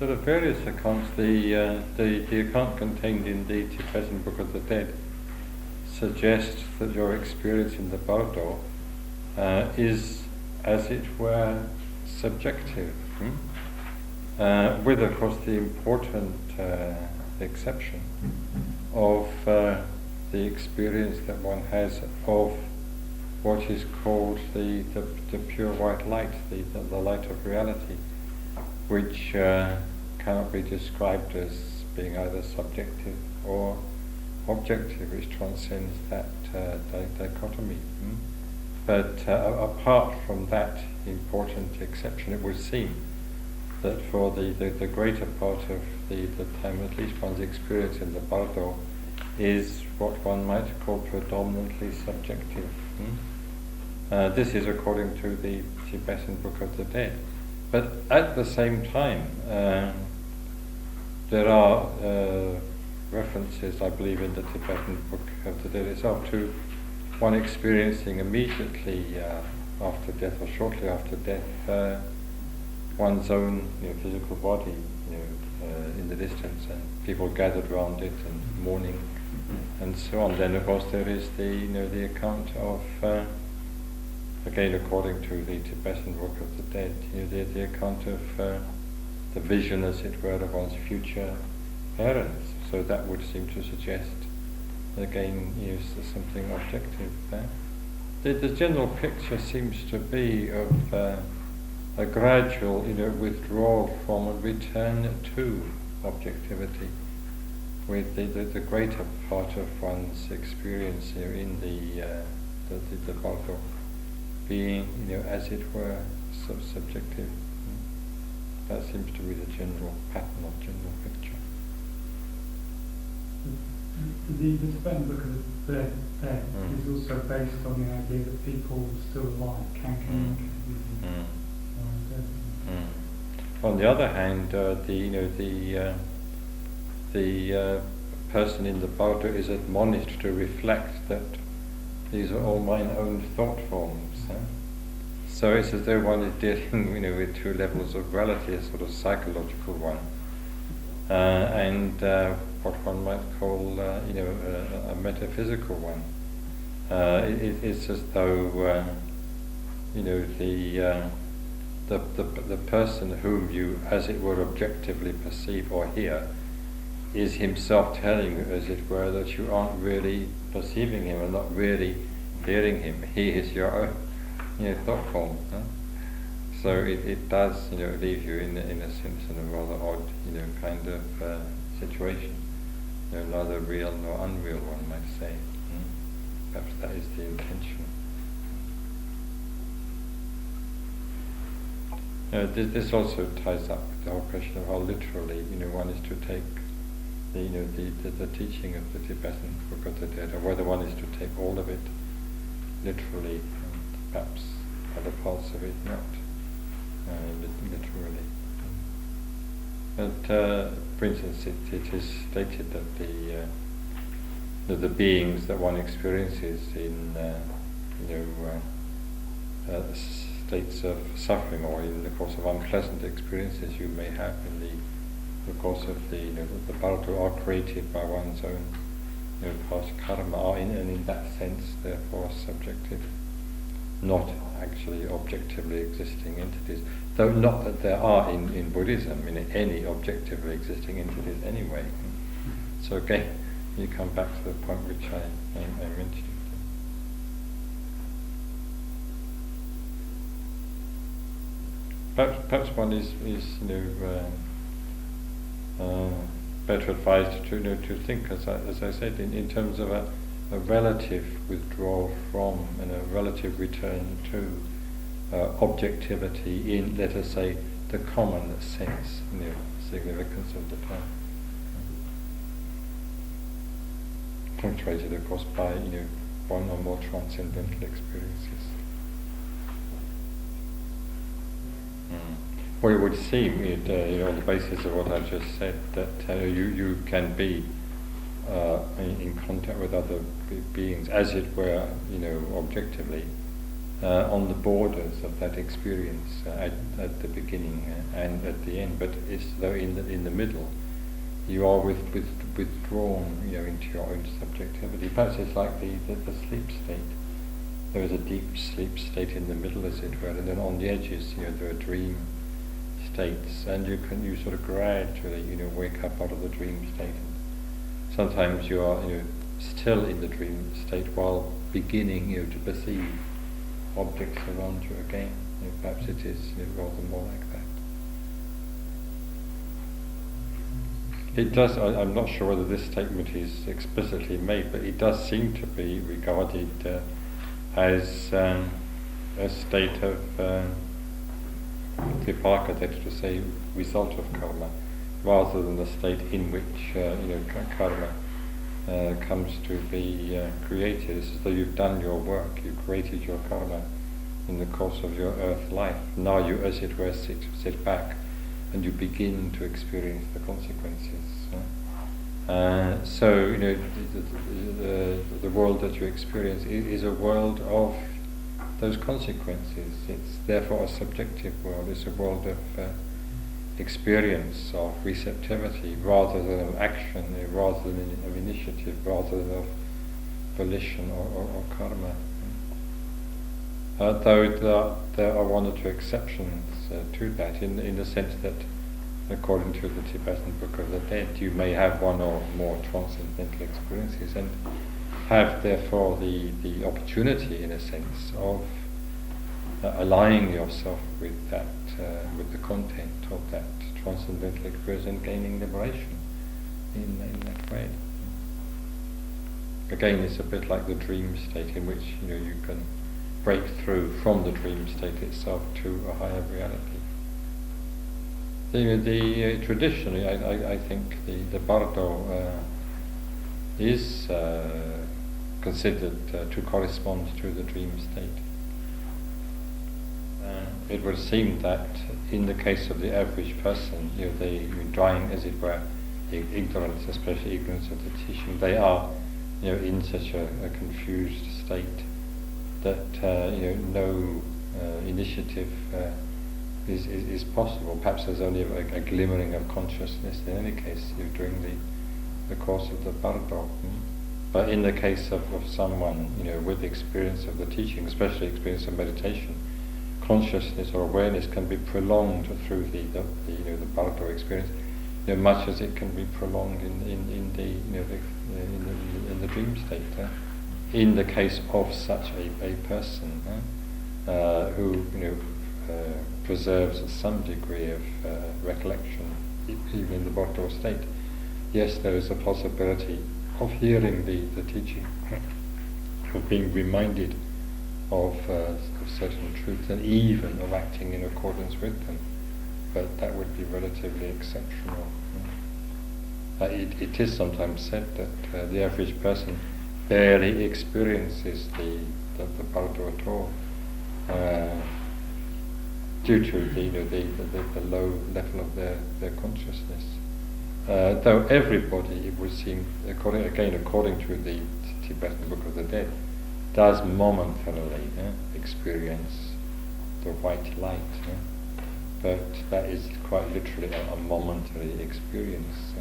there are various accounts. The account contained in the Tibetan Book of the Dead suggests that your experience in the Bardo is, as it were, subjective, with, of course, the important exception of the experience that one has of what is called the pure white light, the light of reality, which cannot be described as being either subjective or objective, which transcends that dichotomy. But apart from that important exception, it would seem that for the greater part of the time, at least one's experience in the Bardo is what one might call predominantly subjective. This is according to the Tibetan Book of the Dead. But at the same time, there are references, I believe, in the Tibetan Book of the Dead itself to one experiencing immediately after death or shortly after death one's own physical body in the distance, and people gathered around it and mourning and so on. Then of course there is the account of again according to the Tibetan Book of the Dead, the account of the vision, as it were, of one's future parents. So that would seem to suggest again something objective there. The general picture seems to be of a gradual withdrawal from and return to objectivity, with the greater part of one's experience in the Bardo being as it were subjective. That seems to be the general pattern or general picture. The Tibetan Book of the Dead is also based on the idea that people still alive can communicate with you. On the other hand, the person in the Bardo is admonished to reflect that these are all mine own thought forms. So it's as though one is dealing, with two levels of reality, a sort of psychological one, and what one might call, a metaphysical one. It's as though, the person whom you, as it were, objectively perceive or hear, is himself telling you, as it were, that you aren't really perceiving him and not really hearing him. He is your own, thought form. So it does, leave you in a sense in a rather odd, kind of situation. Neither real nor unreal, one might say. Perhaps that is the intention. This also ties up with the whole question of how literally, one is to take the teaching of the Tibetan Book of the Dead, or whether one is to take all of it literally, and perhaps other parts of it not literally. But for instance, it is stated that the beings that one experiences in states of suffering, or in the course of unpleasant experiences you may have in the course of the Bardo, are created by one's own past karma, and in that sense therefore subjective, not actually objectively existing entities. Though not that there are in Buddhism any objectively existing entities anyway. So again, you come back to the point which I mentioned. Perhaps one is better advised to think, as I said, in terms of a relative withdrawal from and a relative return to objectivity in, let us say, the common sense, significance of the term. Punctuated, of course, by one or more transcendental experiences. Well, it would seem, on the basis of what I've just said, that you can be in contact with other beings, as it were, objectively, on the borders of that experience at the beginning and at the end, but it's though in the middle you are withdrawn, into your own subjectivity. Perhaps it's like the sleep state. There is a deep sleep state in the middle, as it were, and then on the edges, there are dream states, and you sort of gradually, wake up out of the dream state. Sometimes you are, still in the dream state while beginning, to perceive objects around you again. Perhaps it is rather more like that. It does. I'm not sure whether this statement is explicitly made, but it does seem to be regarded as a state of vipaka, that is to say, result of karma, rather than the state in which karma comes to be created. It's as though you've done your work, you've created your karma in the course of your earth life. Now you, as it were, sit back and you begin to experience the consequences. So the world that you experience is a world of those consequences. It's therefore a subjective world. It's a world of experience, of receptivity, rather than of action, rather than of initiative, rather than of volition or karma. Though there are one or two exceptions to that, in the sense that, according to the Tibetan Book of the Dead, you may have one or more transcendental experiences and have therefore the opportunity, in a sense, of aligning yourself with that, with the content of that transcendental experience and gaining liberation in that way. Again, it's a bit like the dream state, in which you can break through from the dream state itself to a higher reality. Traditionally, I think the Bardo is considered to correspond to the dream state. It would seem that in the case of the average person, they drawing, as it were, ignorance, especially ignorance of the teaching, they are, in such a confused state that no initiative is possible. Perhaps there's only a glimmering of consciousness in any case during the course of the Bardo. But in the case of someone with experience of the teaching, especially experience of meditation, consciousness or awareness can be prolonged through the Bardo experience, much as it can be prolonged in the dream state. In the case of such a person who preserves some degree of recollection, even in the Bardo state, yes, there is a possibility of hearing the teaching, of being reminded of certain truths, and even of acting in accordance with them. But that would be relatively exceptional. It is sometimes said that the average person barely experiences the Bardo at all, due to the low level of their consciousness. Though everybody, it would seem, according to the Tibetan Book of the Dead, does momentarily experience the white light, but that is quite literally a momentary experience.